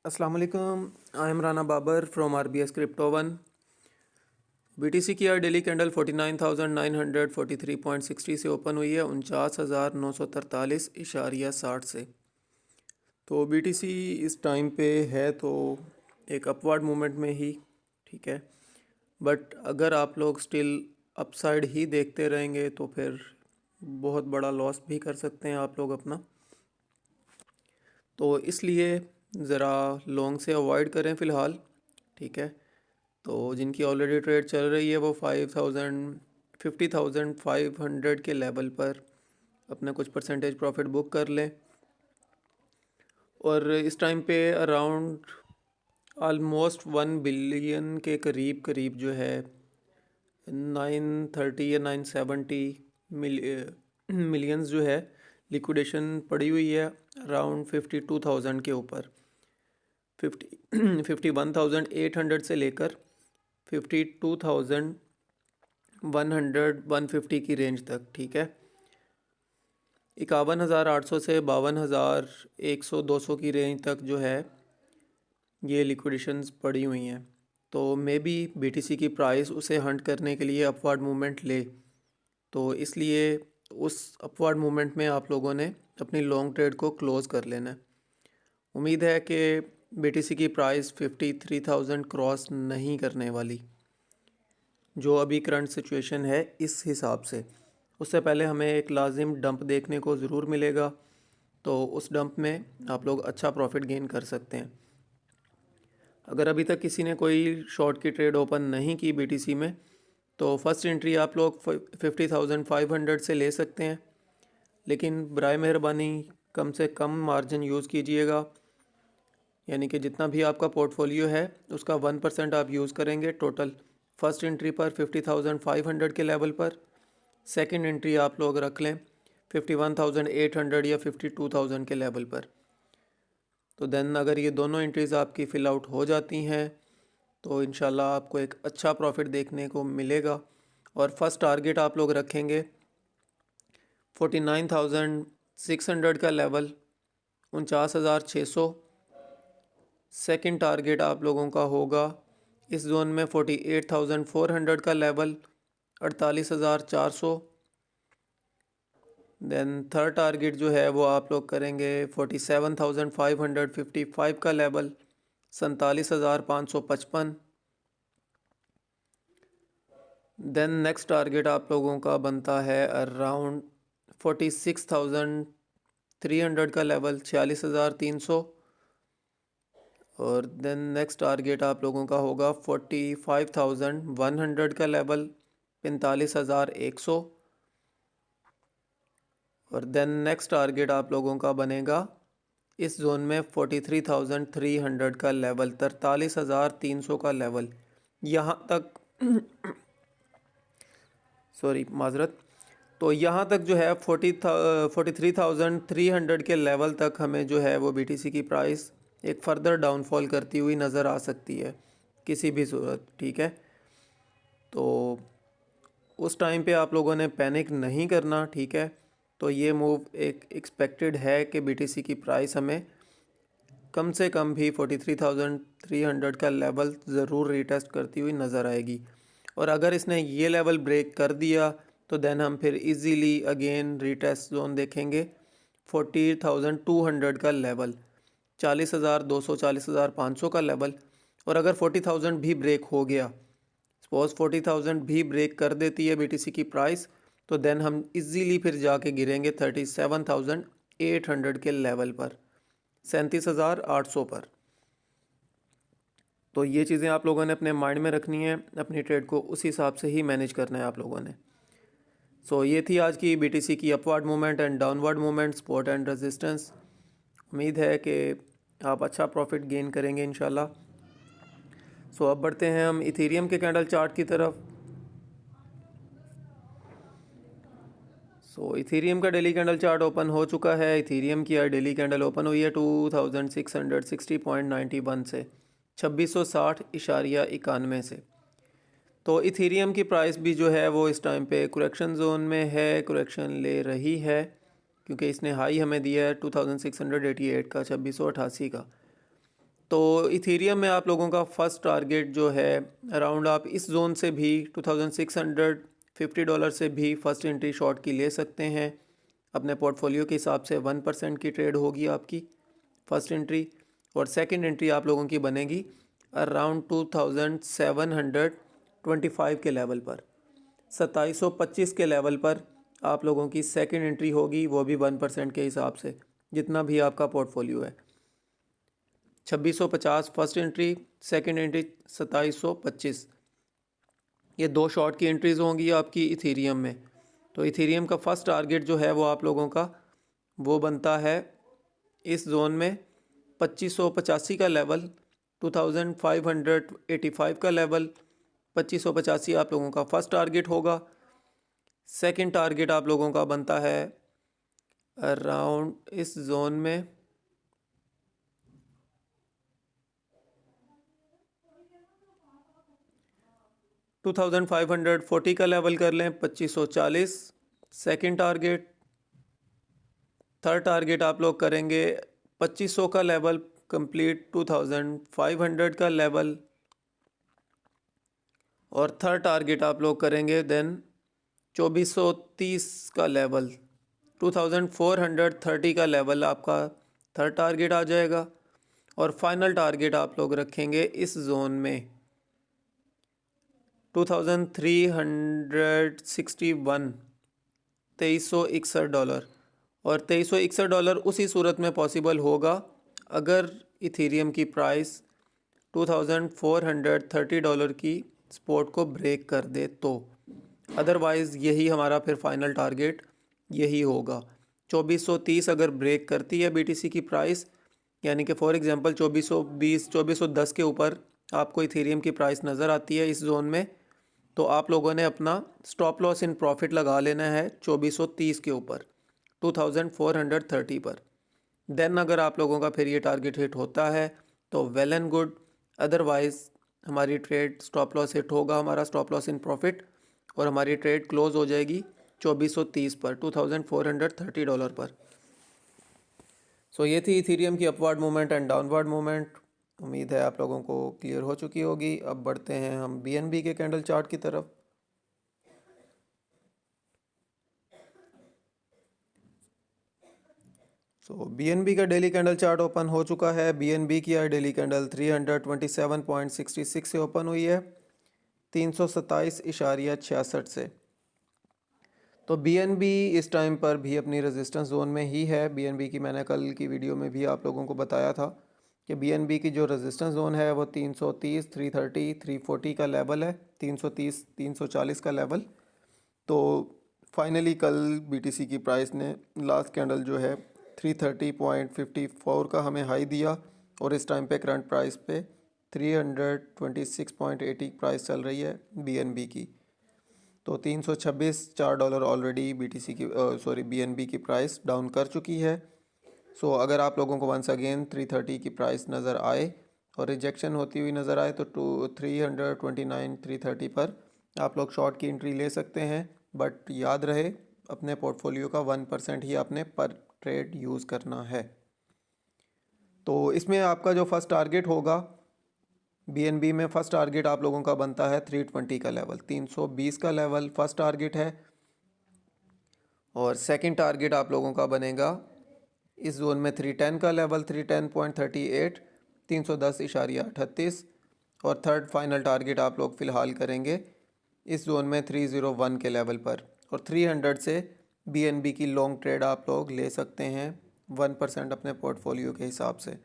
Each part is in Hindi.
अस्सलाम वालेकुम। I am Rana Babar from RBS crypto one. BTC की डेली कैंडल 49,943.60 से ओपन हुई है 49,943.60 से। तो BTC इस टाइम पे है तो एक अपवर्ड मूवमेंट में ही, ठीक है। बट अगर आप लोग स्टिल अपसाइड ही देखते रहेंगे तो फिर बहुत बड़ा लॉस भी कर सकते हैं आप लोग अपना। तो इसलिए ज़रा लॉन्ग से अवॉइड करें फ़िलहाल, ठीक है। तो जिनकी ऑलरेडी ट्रेड चल रही है वो 50,500 के लेवल पर अपना कुछ परसेंटेज प्रॉफिट बुक कर लें। और इस टाइम पे अराउंड ऑलमोस्ट 1 बिलियन के करीब करीब जो है 930 या 970 मिलियंस जो है लिक्विडेशन पड़ी हुई है अराउंड 52,000 के ऊपर। 51,800 से लेकर 52,150 की रेंज तक, ठीक है। 51,800 से 52,100 200 की रेंज तक जो है ये लिक्विडेशंस पड़ी हुई हैं। तो मे बी BTC की प्राइस उसे हंट करने के लिए अपवर्ड मूवमेंट ले, तो इसलिए उस अपवर्ड मूवमेंट में आप लोगों ने अपनी लॉन्ग ट्रेड को क्लोज़ कर लेना है। उम्मीद है कि BTC की प्राइस 53,000 क्रॉस नहीं करने वाली, जो अभी करंट सिचुएशन है इस हिसाब से। उससे पहले हमें एक लाजिम डंप देखने को ज़रूर मिलेगा, तो उस डंप में आप लोग अच्छा प्रॉफिट गेन कर सकते हैं। अगर अभी तक किसी ने कोई शॉर्ट की ट्रेड ओपन नहीं की BTC में, तो फर्स्ट एंट्री आप लोग 50,500 से ले सकते हैं, लेकिन बराए मेहरबानी कम से कम मार्जिन यूज़ कीजिएगा। यानी कि जितना भी आपका पोर्टफोलियो है उसका 1% आप यूज़ करेंगे टोटल फर्स्ट एंट्री पर 50,500 के लेवल पर। सेकंड एंट्री आप लोग रख लें 51,800 या 52,000 के लेवल पर। तो देन अगर ये दोनों एंट्रीज़ आपकी फ़िल आउट हो जाती हैं तो इंशाल्लाह आपको एक अच्छा प्रॉफिट देखने को मिलेगा। और फर्स्ट टारगेट आप लोग रखेंगे 49,600 का लेवल, 49,600। सेकंड टारगेट आप लोगों का होगा इस जोन में 48,400 का लेवल, 48,400। देन थर्ड टारगेट जो है वो आप लोग करेंगे 47,555 का लेवल, 47,555। देन नेक्स्ट टारगेट आप लोगों का बनता है अराउंड 46,300 का लेवल, 46,300। और देन नेक्स्ट टारगेट आप लोगों का होगा 45,100 का लेवल, 45,100। और देन नेक्स्ट टारगेट आप लोगों का बनेगा इस जोन में 43,300 का लेवल, 43,300 का लेवल। यहाँ तक सॉरी माजरत, तो यहाँ तक जो है 43,300 के लेवल तक हमें जो है वो BTC की प्राइस एक फ़र्दर डाउनफॉल करती हुई नज़र आ सकती है किसी भी सूरत, ठीक है। तो उस टाइम पे आप लोगों ने पैनिक नहीं करना, ठीक है। तो ये मूव एक एक्सपेक्टेड है कि BTC की प्राइस हमें कम से कम भी 43,300 का लेवल ज़रूर रीटेस्ट करती हुई नज़र आएगी। और अगर इसने ये लेवल ब्रेक कर दिया तो देन हम फिर इजीली अगेन रीटेस्ट जोन देखेंगे 40,200 का लेवल, 40,200 40,500 का लेवल। और अगर 40,000 भी ब्रेक हो गया, सपोज 40,000 भी ब्रेक कर देती है BTC की प्राइस, तो देन हम इजीली फिर जाके गिरेंगे 37,800 के लेवल पर, 37,800 पर। तो ये चीज़ें आप लोगों ने अपने माइंड में रखनी है, अपनी ट्रेड को उस हिसाब से ही मैनेज करना है आप लोगों ने। सो ये थी आज की BTC की upward movement and downward movement, support and resistance. उम्मीद है कि आप अच्छा प्रॉफिट गेन करेंगे इंशाल्लाह। सो अब बढ़ते हैं हम इथेरियम के कैंडल चार्ट की तरफ। सो इथेरियम का डेली कैंडल चार्ट ओपन हो चुका है। इथेरियम की डेली कैंडल ओपन हुई है 2660.91 से, 2660.91 से। तो इथेरियम की प्राइस भी जो है वो इस टाइम पे करेक्शन जोन में है, करेक्शन ले रही है, क्योंकि इसने हाई हमें दिया है 2688 का, 2688 का। तो इथीरियम में आप लोगों का फर्स्ट टारगेट जो है अराउंड, आप इस जोन से भी $2650 से भी फ़र्स्ट एंट्री शॉर्ट की ले सकते हैं। अपने पोर्टफोलियो के हिसाब से 1% की ट्रेड होगी आपकी फ़र्स्ट एंट्री, और सेकंड एंट्री आप लोगों की बनेगी अराउंड 2725 के लेवल पर, 2725 के लेवल पर आप लोगों की सेकंड एंट्री होगी, वो भी 1% के हिसाब से, जितना भी आपका पोर्टफोलियो है। 2650 फर्स्ट एंट्री, सेकंड एंट्री 2725, ये दो शॉर्ट की एंट्रीज़ होंगी आपकी इथीरियम में। तो इथीरियम का फर्स्ट टारगेट जो है वो आप लोगों का वो बनता है इस जोन में 2585 का लेवल, 2585 का लेवल, 2585 आप लोगों का फर्स्ट टारगेट होगा। सेकंड टारगेट आप लोगों का बनता है अराउंड इस जोन में 2540 का लेवल कर लें, 2540 सेकंड टारगेट। थर्ड टारगेट आप लोग करेंगे 2500 का लेवल कंप्लीट, 2500 का लेवल, और थर्ड टारगेट आप लोग करेंगे देन 2430 का लेवल, 2430 का लेवल आपका थर्ड टारगेट आ जाएगा। और फाइनल टारगेट आप लोग रखेंगे इस जोन में $2361, $2361। और $2361 उसी सूरत में पॉसिबल होगा अगर इथीरियम की प्राइस $2430 की सपोर्ट को ब्रेक कर दे तो। अदरवाइज़ यही हमारा फिर फाइनल टारगेट यही होगा। 2430 अगर ब्रेक करती है बीटीसी की प्राइस, यानी कि फॉर एग्जांपल 2420 2410 के ऊपर आपको इथेरियम की प्राइस नज़र आती है इस जोन में, तो आप लोगों ने अपना स्टॉप लॉस इन प्रॉफिट लगा लेना है 2430 के ऊपर 2430 पर। देन अगर आप लोगों का फिर ये टारगेट हिट होता है तो वेल एंड गुड, अदरवाइज़ हमारी ट्रेड स्टॉप लॉस हिट होगा, हमारा स्टॉप लॉस इन प्रॉफिट, और हमारी ट्रेड क्लोज हो जाएगी 2430 पर, $2430 पर। सो ये थी इथीरियम की upward movement and downward movement. उम्मीद है आप लोगों को क्लियर हो चुकी होगी। अब बढ़ते हैं हम बीएनबी के कैंडल चार्ट की तरफ। सो बीएनबी का डेली कैंडल चार्ट ओपन हो चुका है। बीएनबी की डेली कैंडल 327.66 से ओपन हुई है 327.66 से। तो बीएनबी इस टाइम पर भी अपनी रेजिस्टेंस जोन में ही है। बीएनबी की मैंने कल की वीडियो में भी आप लोगों को बताया था कि बीएनबी की जो रेजिस्टेंस जोन है वो 330, 330, 340 का लेवल है, 330, 340 का लेवल। तो फाइनली कल बीटीसी की प्राइस ने लास्ट कैंडल जो है 330.54 का हमें हाई दिया, और इस टाइम पे करंट प्राइस पे 326.80 प्राइस चल रही है बीएनबी की। तो 326 $4 ऑलरेडी बीटीसी की बीएनबी की प्राइस डाउन कर चुकी है। सो अगर आप लोगों को वंस अगेन 330 की प्राइस नज़र आए और रिजेक्शन होती हुई नज़र आए तो 329 330 पर आप लोग शॉर्ट की एंट्री ले सकते हैं। बट याद रहे अपने पोर्टफोलियो का 1% ही आपने पर ट्रेड यूज़ करना है। तो इसमें आपका जो फर्स्ट टारगेट होगा बीएनबी में, फर्स्ट टारगेट आप लोगों का बनता है 320 का लेवल, 320 का लेवल फर्स्ट टारगेट है। और सेकंड टारगेट आप लोगों का बनेगा इस जोन में 310 का लेवल, 310.38, 310.38। और थर्ड फाइनल टारगेट आप लोग फ़िलहाल करेंगे इस जोन में 301 के लेवल पर। और 300 से बीएनबी की लॉन्ग ट्रेड आप लोग ले सकते हैं 1% अपने पोर्टफोलियो के हिसाब से।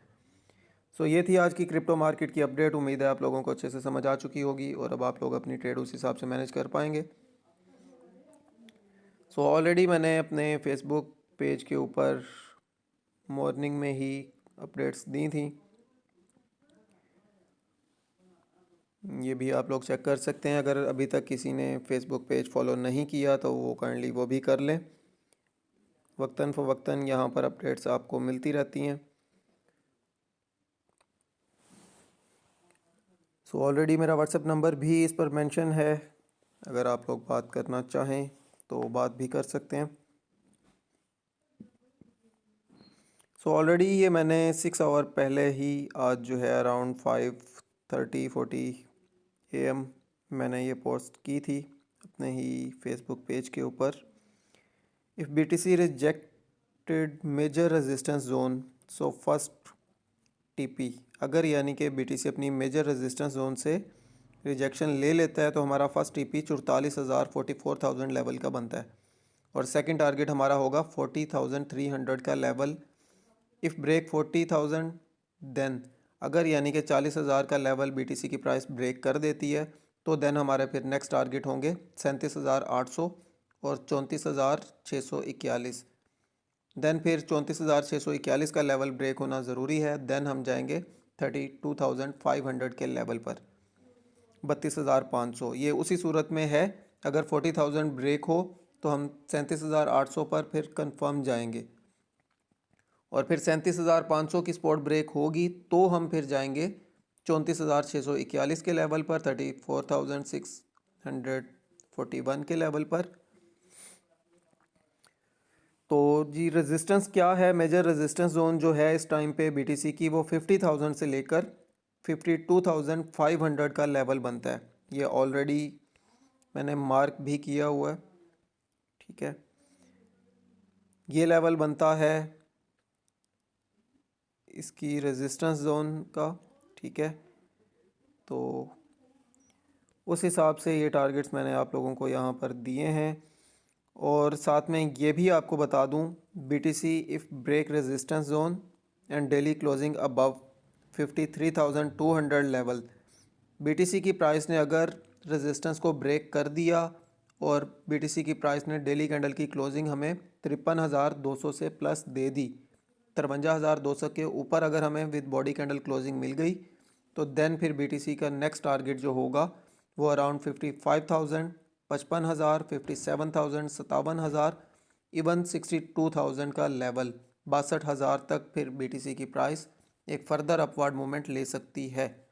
सो ये थी आज की क्रिप्टो मार्केट की अपडेट। उम्मीद है आप लोगों को अच्छे से समझ आ चुकी होगी और अब आप लोग अपनी ट्रेड उस हिसाब से मैनेज कर पाएंगे। सो ऑलरेडी मैंने अपने फेसबुक पेज के ऊपर मॉर्निंग में ही अपडेट्स दी थी, ये भी आप लोग चेक कर सकते हैं। अगर अभी तक किसी ने फेसबुक पेज फॉलो नहीं किया तो वो काइंडली वो भी कर लें। वक्तन फ़वक्तन यहाँ पर अपडेट्स आपको मिलती रहती हैं। सो ऑलरेडी मेरा व्हाट्सएप नंबर भी इस पर मेंशन है, अगर आप लोग बात करना चाहें तो बात भी कर सकते हैं। सो ऑलरेडी ये मैंने 6 आवर पहले ही आज जो है अराउंड 5:30-40 AM मैंने ये पोस्ट की थी अपने ही फेसबुक पेज के ऊपर। If BTC rejected major resistance zone so first TP, अगर यानी कि BTC अपनी मेजर रेजिस्टेंस जोन से रिजेक्शन ले लेता है तो हमारा फर्स्ट TP 44,000 लेवल का बनता है और सेकंड टारगेट हमारा होगा 40,300 का लेवल। इफ़ ब्रेक 40,000 देन, अगर यानी कि 40,000 का लेवल BTC की प्राइस ब्रेक कर देती है तो देन हमारे फिर नेक्स्ट टारगेट होंगे 37,800 और 34,641। देन फिर 34,641 का लेवल ब्रेक होना ज़रूरी है। देन हम जाएंगे 32,500 के लेवल पर, 32,500। ये उसी सूरत में है अगर 40,000 ब्रेक हो तो हम 37,800 पर फिर कंफर्म जाएंगे और फिर 37,500 की स्पॉट ब्रेक होगी तो हम फिर जाएंगे 34,641 के लेवल पर, 34,641 के लेवल पर। तो जी रेजिस्टेंस क्या है, मेजर रेजिस्टेंस जोन जो है इस टाइम पे BTC की वो 50,000 से लेकर 52,500 का लेवल बनता है। ये ऑलरेडी मैंने मार्क भी किया हुआ है, ठीक है। ये लेवल बनता है इसकी रेजिस्टेंस जोन का, ठीक है। तो उस हिसाब से ये टारगेट्स मैंने आप लोगों को यहाँ पर दिए हैं और साथ में ये भी आपको बता दूँ BTC if break resistance zone and daily closing above 53,200 level, BTC की प्राइस ने अगर रेजिस्टेंस को ब्रेक कर दिया और BTC की प्राइस ने डेली कैंडल की क्लोजिंग हमें 53,200 से प्लस दे दी, 53,200 के ऊपर अगर हमें विद बॉडी कैंडल क्लोजिंग मिल गई तो देन फिर BTC का नेक्स्ट टारगेट जो होगा वो अराउंड 55,000, 55,000, 57,000, 57,000, इवन 62,000 का लेवल, 62,000 तक फिर BTC की प्राइस एक फर्दर अपवर्ड मूवमेंट ले सकती है।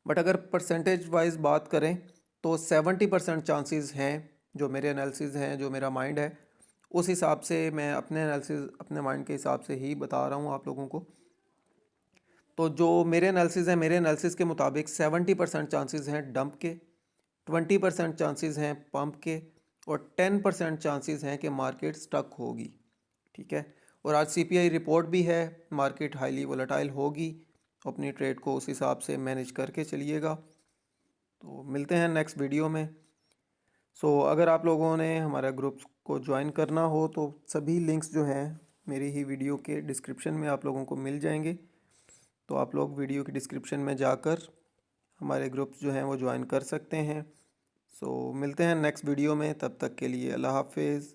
बट अगर परसेंटेज वाइज बात करें तो 70% चांसेस हैं, जो मेरे एनालिसिस हैं, जो मेरा माइंड है उस हिसाब से मैं अपने एनालिसिस अपने माइंड के हिसाब से ही बता रहा हूँ आप लोगों को। तो जो मेरे एनालिसिस हैं, मेरे एनालिसिस के मुताबिक 70% चांसेस हैं डंप के, 20% चांसेस हैं पंप के और 10% चांसेस हैं कि मार्केट स्टक होगी, ठीक है। और आज CPI रिपोर्ट भी है, मार्केट हाईली वोलेटाइल होगी, अपनी ट्रेड को उस हिसाब से मैनेज करके चलिएगा। तो मिलते हैं नेक्स्ट वीडियो में। अगर आप लोगों ने हमारा ग्रुप को ज्वाइन करना हो तो सभी लिंक्स जो हैं मेरी ही वीडियो के डिस्क्रिप्शन में आप लोगों को मिल जाएंगे, तो आप लोग वीडियो की डिस्क्रिप्शन में जाकर हमारे ग्रुप्स जो हैं वो ज्वाइन कर सकते हैं। मिलते हैं नेक्स्ट वीडियो में, तब तक के लिए अल्लाह हाफिज़।